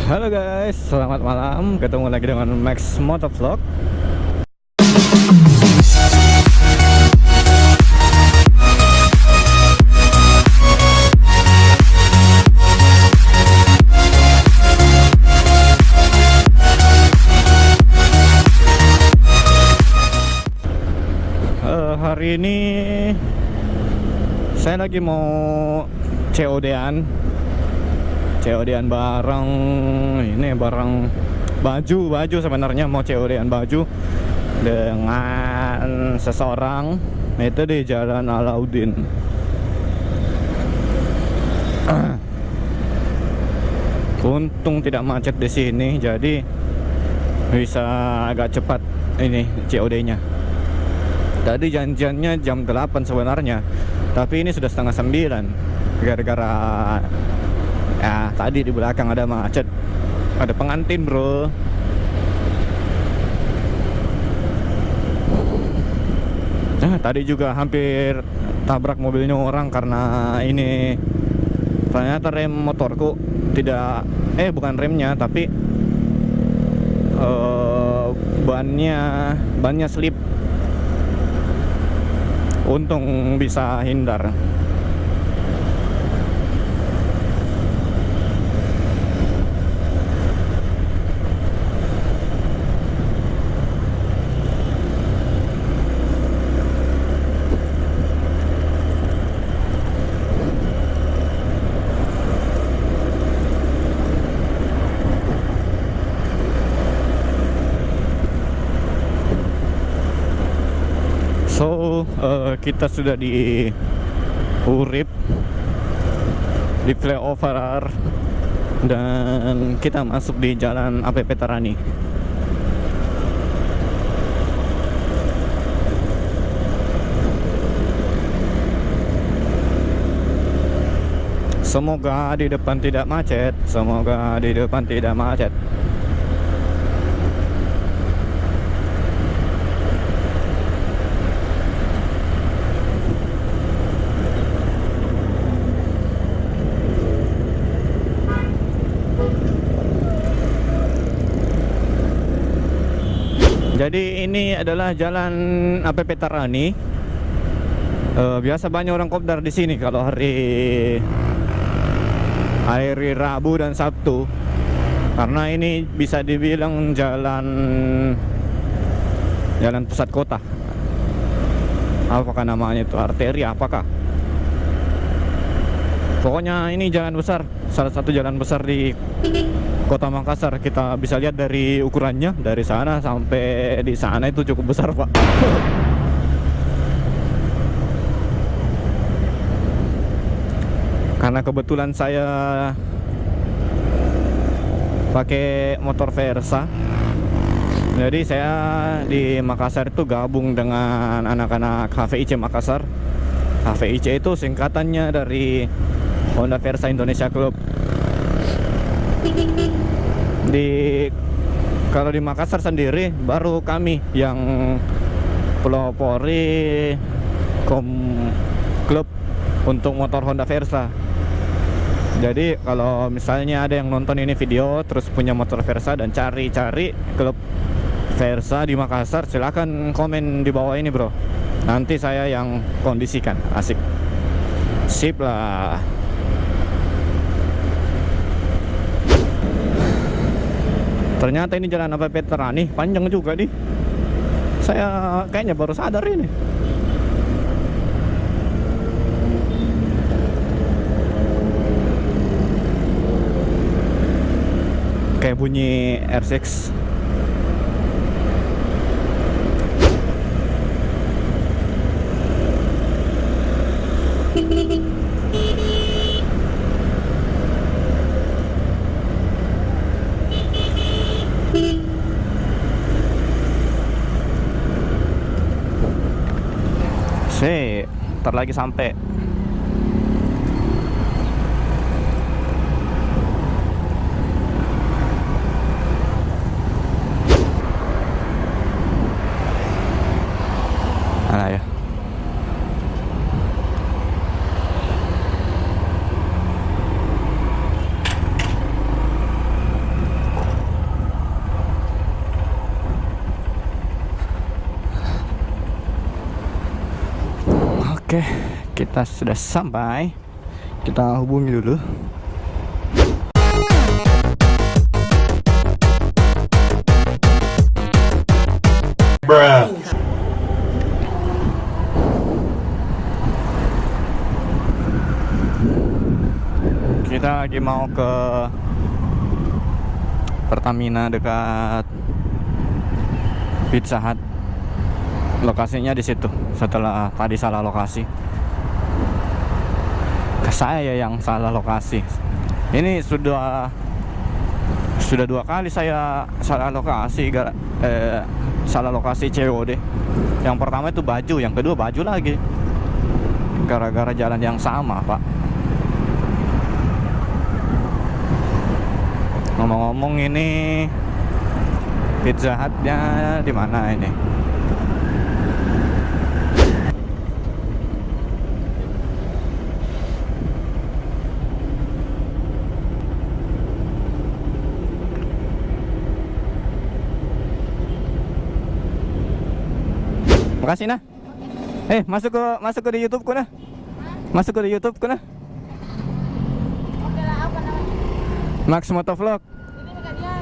Halo guys, selamat malam. Ketemu lagi dengan Max Motovlog. Hari ini saya lagi mau COD-an barang ini, barang baju sebenarnya mau COD-an baju dengan seseorang, itu di Jalan Alauddin. Untung tidak macet di sini, jadi bisa agak cepat ini COD-nya. Tadi janjiannya jam 8 sebenarnya, tapi ini sudah setengah 9 gara-gara ya tadi di belakang ada macet, ada pengantin bro. Nah, tadi juga hampir tabrak mobilnya orang karena ini ternyata rem motorku tidak, bukan remnya tapi bannya slip. Untung bisa hindar. Kita sudah di Urip, di flyover, dan kita masuk di Jalan APP Tarani. Semoga di depan tidak macet. Semoga di depan tidak macet. Jadi ini adalah Jalan APP Tarani. Biasa banyak orang kopdar di sini kalau hari Rabu dan Sabtu, karena ini bisa dibilang jalan pusat kota. Apakah namanya itu arteri? Apakah? Pokoknya ini jalan besar, salah satu jalan besar di Kota Makassar. Kita bisa lihat dari ukurannya, dari sana sampai di sana itu cukup besar, Pak. Karena kebetulan saya pakai motor Versa, jadi saya di Makassar itu gabung dengan anak-anak HVIC Makassar. HVIC itu singkatannya dari Honda Versa Indonesia Club. Kalau di Makassar sendiri baru kami yang pelopori klub untuk motor Honda Versa. Jadi kalau misalnya ada yang nonton ini video terus punya motor Versa dan cari-cari klub Versa di Makassar, silakan komen di bawah ini bro. Nanti saya yang kondisikan. Asik. Sip lah. Ternyata ini Jalan APP Tarani panjang juga nih. Saya kayaknya baru sadar ini. Kayak bunyi R6. Ntar lagi sampai. Mana ya? Oke, kita sudah sampai. Kita hubungi dulu. Bruh. Kita lagi mau ke Pertamina dekat Pizza Hut. Lokasinya di situ. Setelah tadi salah lokasi, saya yang salah lokasi. Ini sudah 2 kali saya salah lokasi, salah lokasi COD. Yang pertama itu baju, yang kedua baju lagi, gara-gara jalan yang sama, Pak. Ngomong-ngomong, ini Pizza Hut-nya di mana ini? Makasih nah. Masuk ke di YouTube ku nah. Masuk ke di YouTube ku nah. Oke lah, apa namanya? Max Motovlog. Ini kejadian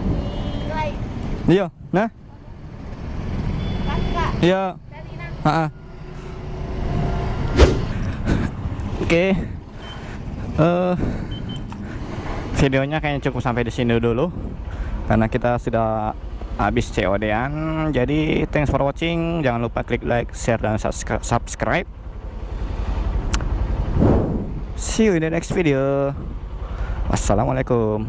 di like. Iya, nah. Kasih Kak. Iya. Dari nah. Heeh. Oke. Videonya kayaknya cukup sampai di sini dulu karena kita sudah habis COD-an. Jadi thanks for watching. Jangan lupa klik like, share, dan subscribe. See you in the next video. Wassalamualaikum.